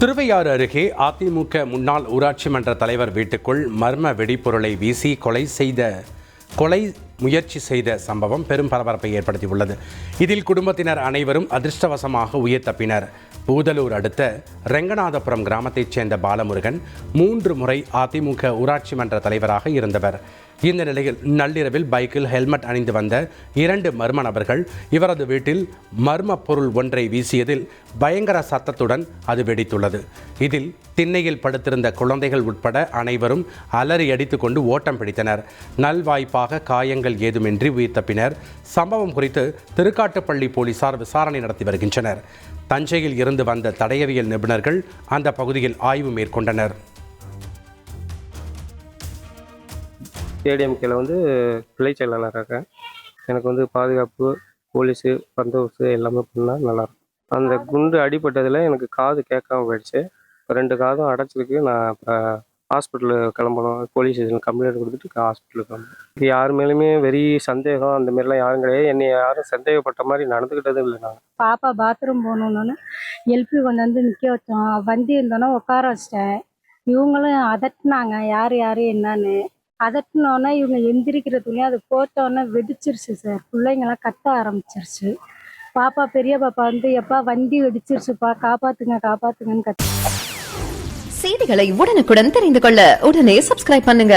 திருவையாறு அருகே அதிமுக முன்னாள் ஊராட்சி மன்ற தலைவர் வீட்டுக்குள் மர்ம வெடிபொருளை வீசி கொலை முயற்சி செய்த சம்பவம் பெரும் பரபரப்பை ஏற்படுத்தியுள்ளது. இதில் குடும்பத்தினர் அனைவரும் அதிர்ஷ்டவசமாக உயிர் தப்பினர். பூதலூர் அடுத்த ரெங்கநாதபுரம் கிராமத்தைச் சேர்ந்த பாலமுருகன் 3 முறை அதிமுக ஊராட்சி மன்ற தலைவராக இருந்தவர். இந்த நிலையில் நள்ளிரவில் பைக்கில் ஹெல்மெட் அணிந்து வந்த 2 மர்ம நபர்கள் இவரது வீட்டில் மர்ம பொருள் ஒன்றை வீசியதில் பயங்கர சத்தத்துடன் அது வெடித்துள்ளது. இதில் திண்ணையில் படுத்திருந்த குழந்தைகள் உட்பட அனைவரும் அலறி அடித்துக் கொண்டு ஓட்டம் பிடித்தனர். நல்வாய்ப்பாக காயங்கள் ஏதுமின்றி உயிர் தப்பினர். சம்பவம் குறித்து திருக்காட்டுப்பள்ளி போலீசார் விசாரணை நடத்தி வருகின்றனர். தஞ்சையில் இருந்து வந்த தடயவியல் நிபுணர்கள் அந்த பகுதியில் ஆய்வு மேற்கொண்டனர். ஏடிஎம்கேல கிளை செயலாளராக எனக்கு பாதுகாப்பு, போலீஸு, பந்தோபஸ்து எல்லாமே பண்ணால் நல்லாயிருக்கும். அந்த குண்டு அடிபட்டதில் எனக்கு காது கேட்காம போயிடுச்சு. 2 காதும் அடைச்சிருக்கு. நான் இப்போ ஹாஸ்பிட்டலுக்கு கிளம்பணும். போலீஸ் ஸ்டேஷனில் கம்ப்ளைண்ட் கொடுத்துட்டு ஹாஸ்பிட்டலுக்கு கிளம்பணும். யார் மேலுமே வெறி சந்தேகம் அந்த மாதிரிலாம் யாரும் கிடையாது. என்னை யாரும் சந்தேகப்பட்ட மாதிரி நடந்துக்கிட்டதும் இல்லை. நான் பாப்பா பாத்ரூம் போகணுன்னு எல்பி கொண்டு நிற்க வச்சோம். வண்டி இருந்தோன்னா உட்கார வச்சிட்டேன். இவங்களும் அதட்டினாங்க, யார் என்னன்னு. அதட்டினோன்னா இவங்க எந்திரிக்கிறதுலையும் அது போட்டோன்னே வெடிச்சிருச்சு சார். பிள்ளைங்களாம் கத்த ஆரம்பிச்சிருச்சு. பாப்பா பெரிய பாப்பா எப்பா வண்டி வெடிச்சிருச்சுப்பா, காப்பாத்துங்கன்னு கத்து. செய்திகளை உடனுக்குடன் தெரிந்து கொள்ள உடனே சப்ஸ்கிரைப் பண்ணுங்க.